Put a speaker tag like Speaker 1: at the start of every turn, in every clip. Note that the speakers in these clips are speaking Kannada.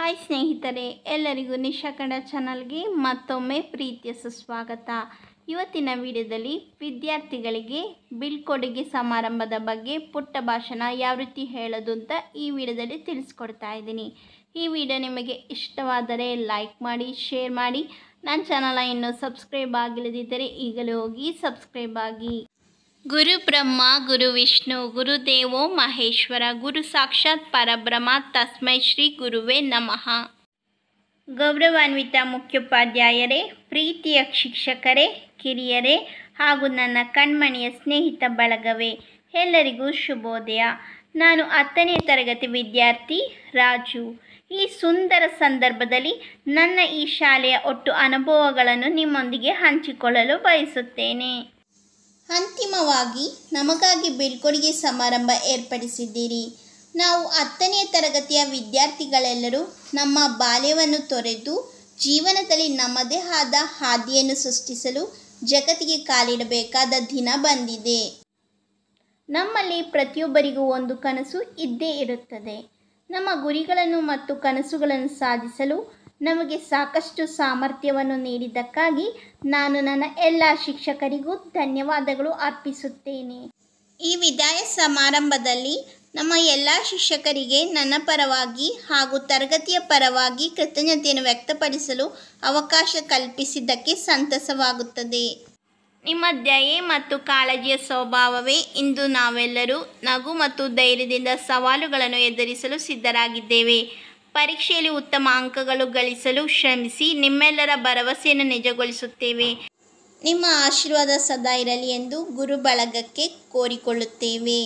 Speaker 1: ಹಾಯ್ ಸ್ನೇಹಿತರೆ, ಎಲ್ಲರಿಗೂ ನಿಶಾ ಕನ್ನಡ ಚಾನಲ್ಗೆ ಮತ್ತೊಮ್ಮೆ ಪ್ರೀತಿಯ ಸುಸ್ವಾಗತ. ಇವತ್ತಿನ ವಿಡಿಯೋದಲ್ಲಿ ವಿದ್ಯಾರ್ಥಿಗಳಿಗೆ ಬೀಳ್ಕೊಡುಗೆ ಸಮಾರಂಭದ ಬಗ್ಗೆ ಪುಟ್ಟ ಭಾಷಣ ಯಾವ ರೀತಿ ಹೇಳೋದು ಅಂತ ಈ ವಿಡಿಯೋದಲ್ಲಿ ತಿಳಿಸ್ಕೊಡ್ತಾ ಇದ್ದೀನಿ. ಈ ವಿಡಿಯೋ ನಿಮಗೆ ಇಷ್ಟವಾದರೆ ಲೈಕ್ ಮಾಡಿ, ಶೇರ್ ಮಾಡಿ. ನನ್ನ ಚಾನಲ್ ಇನ್ನೂ ಸಬ್ಸ್ಕ್ರೈಬ್ ಆಗಿಲ್ಲದಿದ್ದರೆ ಈಗಲೇ ಹೋಗಿ ಸಬ್ಸ್ಕ್ರೈಬ್ ಆಗಿ. ಗುರು ಬ್ರಹ್ಮ ಗುರು ವಿಷ್ಣು ಗುರುದೇವೋ ಮಹೇಶ್ವರ ಗುರು ಸಾಕ್ಷಾತ್ ಪರಬ್ರಹ್ಮ ತಸ್ಮೈ ಶ್ರೀ ಗುರುವೇ ನಮಃ. ಗೌರವಾನ್ವಿತ ಮುಖ್ಯೋಪಾಧ್ಯಾಯರೇ, ಪ್ರೀತಿಯ ಶಿಕ್ಷಕರೇ, ಕಿರಿಯರೇ ಹಾಗೂ ನನ್ನ ಕಣ್ಮಣಿಯ ಸ್ನೇಹಿತ ಬಳಗವೇ, ಎಲ್ಲರಿಗೂ ಶುಭೋದಯ. ನಾನು 10ನೇ ತರಗತಿ ವಿದ್ಯಾರ್ಥಿ ರಾಜು. ಈ ಸುಂದರ ಸಂದರ್ಭದಲ್ಲಿ ನನ್ನ ಈ ಶಾಲೆಯ ಒಟ್ಟು ಅನುಭವಗಳನ್ನು ನಿಮ್ಮೊಂದಿಗೆ ಹಂಚಿಕೊಳ್ಳಲು ಬಯಸುತ್ತೇನೆ. ಅಂತಿಮವಾಗಿ ನಮಗಾಗಿ ಬೀಳ್ಕೊಡುಗೆ ಸಮಾರಂಭ ಏರ್ಪಡಿಸಿದ್ದೀರಿ. ನಾವು 10ನೇ ತರಗತಿಯ ವಿದ್ಯಾರ್ಥಿಗಳೆಲ್ಲರೂ ನಮ್ಮ ಬಾಲ್ಯವನ್ನು ತೊರೆದು ಜೀವನದಲ್ಲಿ ನಮ್ಮದೇ ಆದ ಹಾದಿಯನ್ನು ಸೃಷ್ಟಿಸಲು ಜಗತ್ತಿಗೆ ಕಾಲಿಡಬೇಕಾದ ದಿನ ಬಂದಿದೆ. ನಮ್ಮಲ್ಲಿ ಪ್ರತಿಯೊಬ್ಬರಿಗೂ ಒಂದು ಕನಸು ಇದ್ದೇ ಇರುತ್ತದೆ. ನಮ್ಮ ಗುರಿಗಳನ್ನು ಮತ್ತು ಕನಸುಗಳನ್ನು ಸಾಧಿಸಲು ನಮಗೆ ಸಾಕಷ್ಟು ಸಾಮರ್ಥ್ಯವನ್ನು ನೀಡಿದ್ದಕ್ಕಾಗಿ ನಾನು ನನ್ನ ಎಲ್ಲ ಶಿಕ್ಷಕರಿಗೂ ಧನ್ಯವಾದಗಳು ಅರ್ಪಿಸುತ್ತೇನೆ. ಈ ವಿದಾಯ ಸಮಾರಂಭದಲ್ಲಿ ನಮ್ಮ ಎಲ್ಲ ಶಿಕ್ಷಕರಿಗೆ ನನ್ನ ಪರವಾಗಿ ಹಾಗೂ ತರಗತಿಯ ಪರವಾಗಿ ಕೃತಜ್ಞತೆಯನ್ನು ವ್ಯಕ್ತಪಡಿಸಲು ಅವಕಾಶ ಕಲ್ಪಿಸಿದ್ದಕ್ಕೆ ಸಂತಸವಾಗುತ್ತದೆ. ನಿಮ್ಮ ದಯೆ ಮತ್ತು ಕಾಳಜಿಯ ಸ್ವಭಾವವೇ ಇಂದು ನಾವೆಲ್ಲರೂ ನಗು ಮತ್ತು ಧೈರ್ಯದಿಂದ ಸವಾಲುಗಳನ್ನು ಎದುರಿಸಲು ಸಿದ್ಧರಾಗಿದ್ದೇವೆ. ಪರೀಕ್ಷೆಯಲ್ಲಿ ಉತ್ತಮ ಅಂಕಗಳು ಗಳಿಸಲು ಶ್ರಮಿಸಿ ನಿಮ್ಮೆಲ್ಲರ ಭರವಸೆಯನ್ನು ನಿಜಗೊಳಿಸುತ್ತೇವೆ. ನಿಮ್ಮ ಆಶೀರ್ವಾದ ಸದಾ ಇರಲಿ ಎಂದು ಗುರು ಬಳಗಕ್ಕೆ ಕೋರಿಕೊಳ್ಳುತ್ತೇವೆ.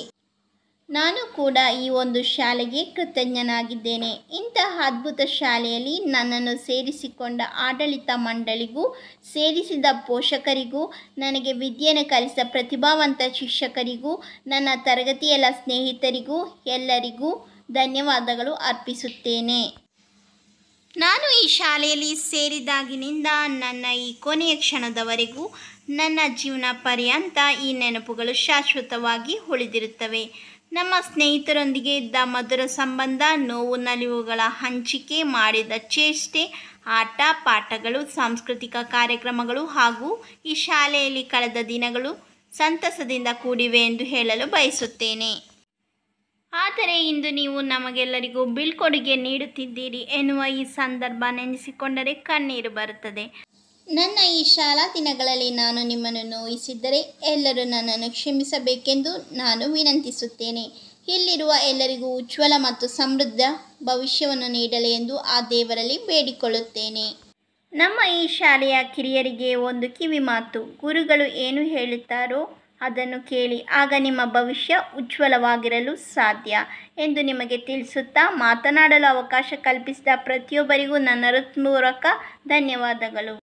Speaker 1: ನಾನು ಕೂಡ ಈ ಒಂದು ಶಾಲೆಗೆ ಕೃತಜ್ಞನಾಗಿದ್ದೇನೆ. ಇಂತಹ ಅದ್ಭುತ ಶಾಲೆಯಲ್ಲಿ ನನ್ನನ್ನು ಸೇರಿಸಿಕೊಂಡ ಆಡಳಿತ ಮಂಡಳಿಗೂ ಸೇರಿಸಿದ ಪೋಷಕರಿಗೂ ನನಗೆ ವಿದ್ಯೆಯನ್ನು ಕಲಿಸಿದ ಪ್ರತಿಭಾವಂತ ಶಿಕ್ಷಕರಿಗೂ ನನ್ನ ತರಗತಿಯ ಸ್ನೇಹಿತರಿಗೂ ಎಲ್ಲರಿಗೂ ಧನ್ಯವಾದಗಳು ಅರ್ಪಿಸುತ್ತೇನೆ. ನಾನು ಈ ಶಾಲೆಯಲ್ಲಿ ಸೇರಿದಾಗಿನಿಂದ ನನ್ನ ಈ ಕೊನೆಯ ಕ್ಷಣದವರೆಗೂ ನನ್ನ ಜೀವನ ಪರ್ಯಂತ ಈ ನೆನಪುಗಳು ಶಾಶ್ವತವಾಗಿ ಉಳಿದಿರುತ್ತವೆ. ನಮ್ಮ ಸ್ನೇಹಿತರೊಂದಿಗೆ ಇದ್ದ ಮಧುರ ಸಂಬಂಧ, ನೋವು ನಲಿವುಗಳ ಹಂಚಿಕೆ, ಮಾಡಿದ ಚೇಷ್ಟೆ, ಆಟ ಪಾಠಗಳು, ಸಾಂಸ್ಕೃತಿಕ ಕಾರ್ಯಕ್ರಮಗಳು ಹಾಗೂ ಈ ಶಾಲೆಯಲ್ಲಿ ಕಳೆದ ದಿನಗಳು ಸಂತಸದಿಂದ ಕೂಡಿವೆ ಎಂದು ಹೇಳಲು ಬಯಸುತ್ತೇನೆ. ಆದರೆ ಇಂದು ನೀವು ನಮಗೆಲ್ಲರಿಗೂ ಬೀಳ್ಕೊಡುಗೆ ನೀಡುತ್ತಿದ್ದೀರಿ ಎನ್ನುವ ಈ ಸಂದರ್ಭ ನೆನೆಸಿಕೊಂಡರೆ ಕಣ್ಣೀರು ಬರುತ್ತದೆ. ನನ್ನ ಈ ಶಾಲಾ ದಿನಗಳಲ್ಲಿ ನಾನು ನಿಮ್ಮನ್ನು ನೋಯಿಸಿದ್ದರೆ ಎಲ್ಲರೂ ನನ್ನನ್ನು ಕ್ಷಮಿಸಬೇಕೆಂದು ನಾನು ವಿನಂತಿಸುತ್ತೇನೆ. ಇಲ್ಲಿರುವ ಎಲ್ಲರಿಗೂ ಉಜ್ವಲ ಮತ್ತು ಸಮೃದ್ಧ ಭವಿಷ್ಯವನ್ನು ನೀಡಲಿ ಎಂದು ಆ ದೇವರಲ್ಲಿ ಬೇಡಿಕೊಳ್ಳುತ್ತೇನೆ. ನಮ್ಮ ಈ ಶಾಲೆಯ ಕಿರಿಯರಿಗೆ ಒಂದು ಕಿವಿ ಮಾತು: ಗುರುಗಳು ಏನು ಹೇಳುತ್ತಾರೋ ಅದನ್ನು ಕೇಳಿ, ಆಗ ನಿಮ್ಮ ಭವಿಷ್ಯ ಉಜ್ವಲವಾಗಿರಲು ಸಾಧ್ಯ ಎಂದು ನಿಮಗೆ ತಿಳಿಸುತ್ತಾ ಮಾತನಾಡಲು ಅವಕಾಶ ಕಲ್ಪಿಸಿದ ಪ್ರತಿಯೊಬ್ಬರಿಗೂ ನನ್ನ ಹೃತ್ಪೂರ್ವಕ ಧನ್ಯವಾದಗಳು.